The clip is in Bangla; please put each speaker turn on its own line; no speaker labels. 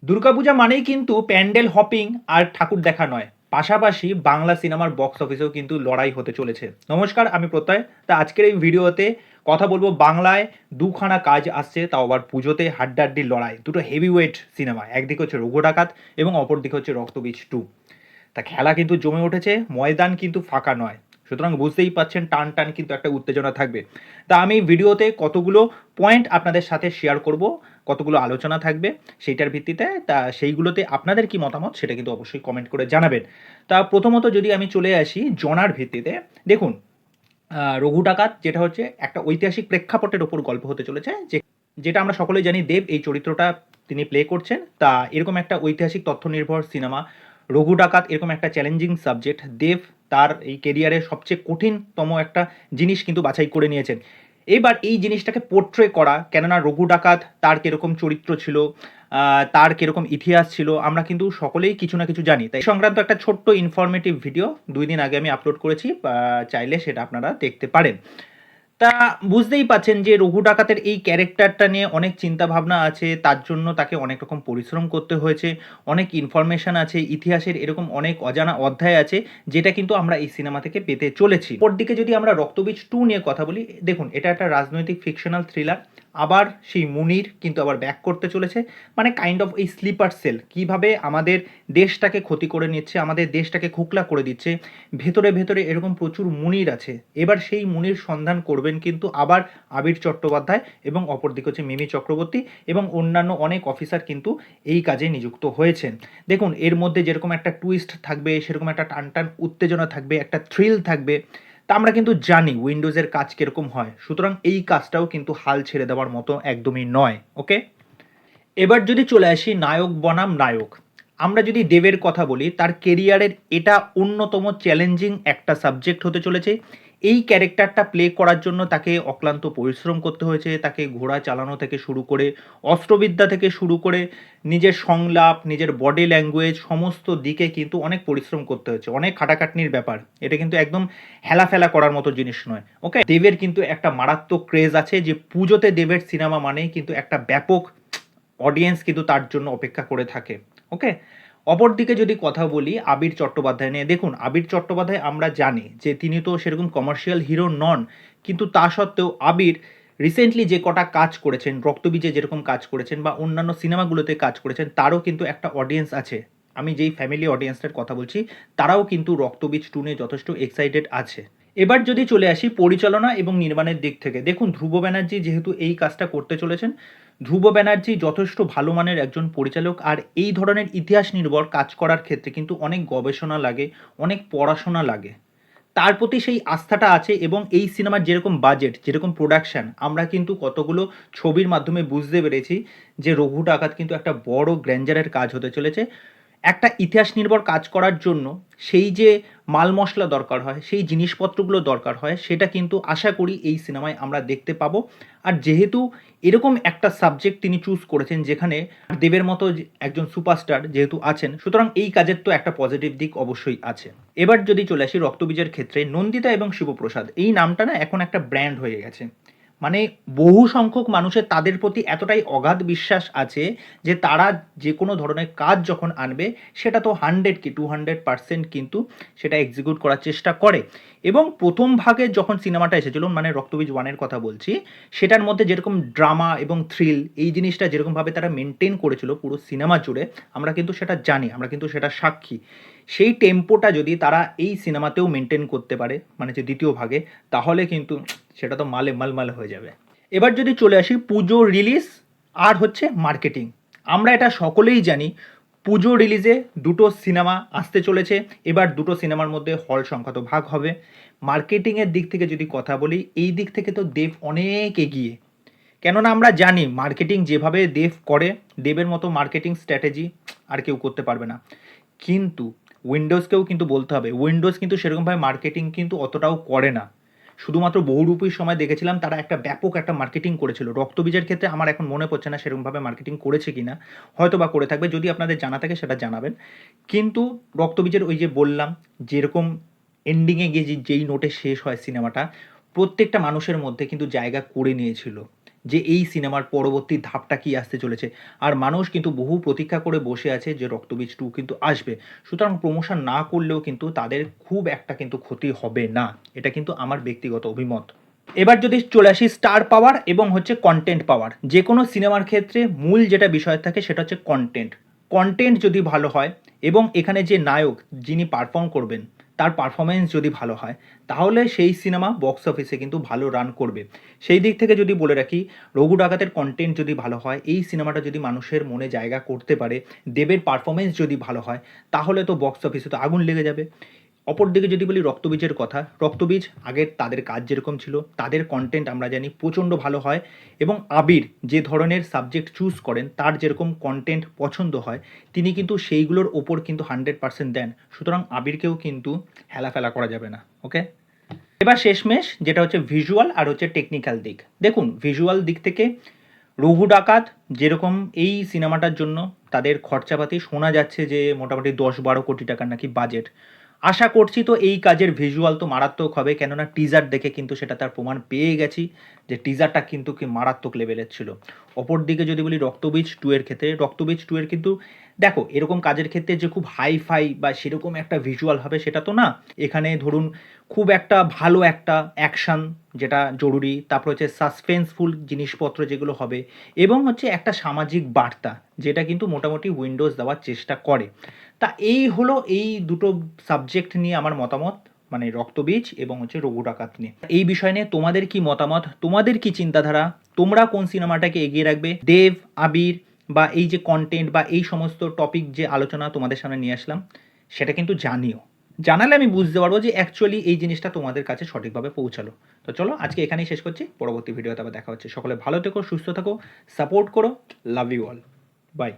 দুর্গাপূজা মানেই কিন্তু প্যান্ডেল হপিং আর ঠাকুর দেখা নয়, পাশাপাশি বাংলা সিনেমার বক্স অফিসেও কিন্তু লড়াই হতে চলেছে। নমস্কার, আমি প্রত্যয়। তা আজকের এই ভিডিওতে কথা বলবো বাংলায় দুখানা কাজ আসছে, তাও আবার পুজোতে হাড্ডাহাড্ডির লড়াই, দুটো হেভিওয়েট সিনেমা। একদিকে হচ্ছে রঘু ডাকাত এবং অপরদিকে হচ্ছে রক্তবীজ 2। তা খেলা কিন্তু জমে উঠেছে, ময়দান কিন্তু ফাঁকা নয়। সুতরাং বুঝতেই পাচ্ছেন টান টান কিন্তু একটা উত্তেজনা থাকবে। তা আমি ভিডিওতে কতগুলো পয়েন্ট আপনাদের সাথে শেয়ার করব, কতগুলো আলোচনা থাকবে সেইটার ভিত্তিতে। তা সেইগুলোতে আপনাদের কি মতামত সেটা কিন্তু অবশ্যই কমেন্ট করে জানাবেন। তা প্রথমত যদি আমি চলে আসি জনার ভিত্তিতে, দেখুন, রঘু ডাকাত যেটা হচ্ছে একটা ঐতিহাসিক প্রেক্ষাপটের ওপর গল্প হতে চলেছে, যেটা আমরা সকলেই জানি দেব এই চরিত্রটা তিনি প্লে করছেন। তা এরকম একটা ঐতিহাসিক তথ্য নির্ভর সিনেমা রঘু ডাকাত, এরকম একটা চ্যালেঞ্জিং সাবজেক্ট দেব তার এই কেরিয়ারের সবচেয়ে কঠিনতম একটা জিনিস কিন্তু বাছাই করে নিয়েছেন। এবার এই জিনিসটাকে পোর্ট্রে করা, কেননা রঘু ডাকাত তার কিরকম চরিত্র ছিল, তার কিরকম ইতিহাস ছিল, আমরা কিন্তু সকলেই কিছু না কিছু জানি। তাই সংক্রান্ত একটা ছোট্ট ইনফরমেটিভ ভিডিও 2 দিন আগে আমি আপলোড করেছি, চাইলে সেটা আপনারা দেখতে পারেন। তা বুঝতেই পাচ্ছেন যে রঘু ডাকাতের এই ক্যারেক্টারটা নিয়ে অনেক চিন্তা ভাবনা আছে, তার জন্য তাকে অনেক রকম পরিশ্রম করতে হয়েছে, অনেক ইনফরমেশন আছে, ইতিহাসের এরকম অনেক অজানা অধ্যায় আছে, যেটা কিন্তু আমরা এই সিনেমা থেকে পেতে চলেছি। অপরদিকে যদি আমরা রক্তবীজ 2 নিয়ে কথা বলি, দেখুন এটা একটা রাজনৈতিক ফিকশনাল থ্রিলার। আবার সেই মুনির কিন্তু আবার ব্যাক করতে চলেছে, মানে কাইন্ড অফ এই স্লিপার সেল কীভাবে আমাদের দেশটাকে ক্ষতি করে নিচ্ছে, আমাদের দেশটাকে খোকলা করে দিচ্ছে। ভেতরে ভেতরে এরকম প্রচুর মুনির আছে। এবার সেই মুনির সন্ধান করবেন কিন্তু আবার আবির চট্টোপাধ্যায়, এবং অপরদিকে হচ্ছে মিমি চক্রবর্তী এবং অন্যান্য অনেক অফিসার কিন্তু এই কাজে নিযুক্ত হয়েছেন। দেখুন এর মধ্যে যেরকম একটা টুইস্ট থাকবে, সেরকম একটা টান টান উত্তেজনা থাকবে, একটা থ্রিল থাকবে। তা আমরা কিন্তু জানি উইন্ডোজের কাজ কীরকম হয়, সুতরাং এই কাজটাও কিন্তু হাল ছেড়ে দেওয়ার মতো একদমই নয়। ওকে, এবার যদি চলে আসি নায়ক বনাম নায়ক, আমরা যদি দেবের কথা বলি, তার কেরিয়ারের এটা অন্যতম চ্যালেঞ্জিং একটা সাবজেক্ট হতে চলেছে। এই ক্যারেক্টারটা প্লে করার জন্য তাকে অক্লান্ত পরিশ্রম করতে হয়েছে, তাকে ঘোড়া চালানো থেকে শুরু করে, অস্ত্রবিদ্যা থেকে শুরু করে, নিজের সংলাপ, নিজের বডি ল্যাঙ্গুয়েজ, সমস্ত দিকে কিন্তু অনেক পরিশ্রম করতে হয়েছে, অনেক খাটাখাটনির ব্যাপার। এটা কিন্তু একদম হেলাফেলা করার মতো জিনিস নয়। ওকে, দেবের কিন্তু একটা মারাত্মক ক্রেজ আছে, যে পুজোতে দেবের সিনেমা মানেই কিন্তু একটা ব্যাপক অডিয়েন্স কিন্তু তার জন্য অপেক্ষা করে থাকে। ওকে, অপরদিকে যদি কথা বলি আবির চট্টোপাধ্যায় নিয়ে, দেখুন আবির চট্টোপাধ্যায় আমরা জানি যে তিনি তো সেরকম কমার্শিয়াল হিরো নন, কিন্তু তা সত্ত্বেও আবির রিসেন্টলি যে কটা কাজ করেছেন, রক্তবীজে যেরকম কাজ করেছেন বা অন্যান্য সিনেমাগুলোতে কাজ করেছেন, তারও কিন্তু একটা অডিয়েন্স আছে। আমি যেই ফ্যামিলি অডিয়েন্সটার কথা বলছি, তারাও কিন্তু রক্তবীজ 2 নিয়ে যথেষ্ট এক্সাইটেড আছে। এবার যদি চলে আসি পরিচালনা এবং নির্মাণের দিক থেকে, দেখুন ধ্রুব ব্যানার্জি যেহেতু এই কাজটা করতে চলেছেন, ধ্রুব ব্যানার্জি যথেষ্ট ভালো মানের একজন পরিচালক। আর এই ধরনের ইতিহাস নির্ভর কাজ করার ক্ষেত্রে কিন্তু অনেক গবেষণা লাগে, অনেক পড়াশোনা লাগে। তার প্রতি সেই আস্থাটা আছে, এবং এই সিনেমার যেরকম বাজেট, যেরকম প্রোডাকশন, আমরা কিন্তু কতগুলো ছবির মাধ্যমে বুঝতে পেরেছি যে রঘু ডাকাত কিন্তু একটা বড় গ্র্যান্ডারের কাজ হতে চলেছে। একটা ইতিহাস নির্ভর কাজ করার জন্য সেই যে মাল মশলা দরকার হয়, সেই জিনিসপত্রগুলো দরকার হয়, সেটা কিন্তু আশা করি এই সিনেমায় আমরা দেখতে পাবো। আর যেহেতু এরকম একটা সাবজেক্ট তিনি চুজ করেছেন, যেখানে দেবের মতো একজন সুপারস্টার যেহেতু আছেন, সুতরাং এই কাজের তো একটা পজিটিভ দিক অবশ্যই আছে। এবার যদি চলে আসি রক্তবীজের ক্ষেত্রে, নন্দিতা এবং শিবপ্রসাদ এই নামটা না এখন একটা ব্র্যান্ড হয়ে গেছে। মানে বহু সংখ্যক মানুষের তাদের প্রতি এতটাই অগাধ বিশ্বাস আছে যে তারা যে কোনো ধরনের কাজ যখন আনবে, সেটা তো 100 কি 200% কিন্তু সেটা এক্সিকিউট করার চেষ্টা করে। এবং প্রথম ভাগে যখন সিনেমাটা এসেছিল, মানে রক্তবীজ 1-এর কথা বলছি, সেটার মধ্যে যেরকম ড্রামা এবং থ্রিল এই জিনিসটা যেরকমভাবে তারা মেনটেন করেছিল পুরো সিনেমা জুড়ে, আমরা কিন্তু সেটা জানি, আমরা কিন্তু সেটা সাক্ষী। সেই টেম্পোটা যদি তারা এই সিনেমাতেও মেনটেন করতে পারে, মানে যে দ্বিতীয় ভাগে, তাহলে কিন্তু সেটা তো মালে মালমাল হয়ে যাবে। এবার যদি চলে আসি পুজো রিলিজ আর হচ্ছে মার্কেটিং, আমরা এটা সকলেই জানি পুজো রিলিজে দুটো সিনেমা আসতে চলেছে। এবার দুটো সিনেমার মধ্যে হল সংখ্যা তো ভাগ হবে। মার্কেটিংয়ের দিক থেকে যদি কথা বলি, এই দিক থেকে তো দেব অনেক এগিয়ে, কেননা আমরা জানি মার্কেটিং যেভাবে দেব করে, দেবের মতো মার্কেটিং স্ট্র্যাটেজি আর কেউ করতে পারবে না। কিন্তু উইন্ডোজকেও কিন্তু বলতে হবে, উইন্ডোজ কিন্তু সেরকমভাবে মার্কেটিং কিন্তু অতটাও করে না। শুধুমাত্র বহুরূপীর সময় দেখেছিলাম তারা একটা ব্যাপক একটা মার্কেটিং করেছিল। রক্তবীজের ক্ষেত্রে আমার এখন মনে পড়ছে না সেরকমভাবে মার্কেটিং করেছে কিনা, হয়তো বা করে থাকবে, যদি আপনাদের জানা থাকে সেটা জানাবেন। কিন্তু রক্তবীজের ওই যে বললাম, যেরকম এন্ডিংয়ে গিয়ে যেই নোটে শেষ হয় সিনেমাটা, প্রত্যেকটা মানুষের মধ্যে কিন্তু জায়গা করে নিয়েছিল। যে এই সিনেমার পরবর্তী ধাপটা কি আসতে চলেছে। আর মানুষ কিন্তু বহু প্রতীক্ষা করে বসে আছে যে রক্তবীজ 2 কিন্তু আসবে। সুতরাং প্রমোশন না করলেও কিন্তু তাদের খুব একটা কিন্তু ক্ষতি হবে না। এটা কিন্তু আমার ব্যক্তিগত অভিমত। এবার যদি চলে আসি স্টার পাওয়ার এবং হচ্ছে কন্টেন্ট পাওয়ার। যে কোনো সিনেমার ক্ষেত্রে মূল যেটা বিষয় থাকে সেটা হচ্ছে কন্টেন্ট। কন্টেন্ট যদি ভালো হয় এবং এখানে যে নায়ক যিনি পারফর্ম করবেন তার পারফরমেন্স যদি ভালো হয়, তাহলে সেই সিনেমা বক্স অফিসে কিন্তু ভালো রান করবে। সেই দিক থেকে যদি বলে রাখি, রঘু ডাকাতের কন্টেন্ট যদি ভালো হয়, এই সিনেমাটা যদি মানুষের মনে জায়গা করতে পারে, দেবের পারফরমেন্স যদি ভালো হয়, তাহলে তো বক্স অফিসে তো আগুন লেগে যাবে। অপরদিকে যদি বলি রক্তবীজের কথা, রক্তবীজ আগের তাদের কাজ যেরকম ছিল, তাদের কন্টেন্ট আমরা জানি প্রচণ্ড ভালো হয় এবং আবির যে ধরনের সাবজেক্ট চুজ করেন তার যেরকম কন্টেন্ট পছন্দ হয়, তিনি কিন্তু সেইগুলোর ওপর কিন্তু 100% দেন। সুতরাং আবিরকেও কিন্তু হেলাফেলা করা যাবে না। ওকে, এবার শেষমেশ যেটা হচ্ছে ভিজুয়াল আর হচ্ছে টেকনিক্যাল দিক। দেখুন, ভিজুয়াল দিক থেকে রঘু ডাকাত যেরকম এই সিনেমাটার জন্য তাদের খরচাপাতি শোনা যাচ্ছে যে মোটামুটি 10-12 কোটি টাকার নাকি বাজেট। আশা করছি তো এই কাজের ভিজুয়াল তো মারাত্মক হবে, কেননা টিজার দেখে কিন্তু সেটা তার প্রমাণ পেয়ে গেছি যে টিজারটা কিন্তু কি মারাত্মক লেভেলের ছিল। অপরদিকে যদি বলি রক্তবীজ 2 এর ক্ষেত্রে, রক্তবীজ 2 এর কিন্তু দেখো এরকম কাজের ক্ষেত্রে যে খুব হাই ফাই বা সেরকম একটা ভিজুয়াল হবে সেটা তো না। এখানে ধরুন খুব একটা ভালো একটা অ্যাকশন যেটা জরুরি, তারপর হচ্ছে সাসপেন্সফুল জিনিসপত্র যেগুলো হবে এবং হচ্ছে একটা সামাজিক বার্তা যেটা কিন্তু মোটামুটি উইন্ডোজ দেওয়ার চেষ্টা করে। তা এই হলো এই দুটো সাবজেক্ট নিয়ে আমার মতামত, মানে রক্তবীজ এবং হচ্ছে রঘু ডাকাত নিয়ে। এই বিষয় নিয়ে তোমাদের কি মতামত, তোমাদের কি চিন্তাধারা, তোমরা কোন সিনেমাটাকে এগিয়ে রাখবে? দেব, আবির বা এই যে কন্টেন্ট বা এই সমস্ত টপিক যে আলোচনা তোমাদের সামনে নিয়ে আসলাম, সেটা কিন্তু জানিও। জানালে আমি বুঝতে পারবো যে অ্যাকচুয়ালি এই জিনিসটা তোমাদের কাছে সঠিকভাবে পৌঁছালো। তো চলো আজকে এখানেই শেষ করছি, পরবর্তী ভিডিওতে আবার দেখা হচ্ছে। সকলে ভালো থেকো, সুস্থ থাকো, সাপোর্ট করো। Love you all, by.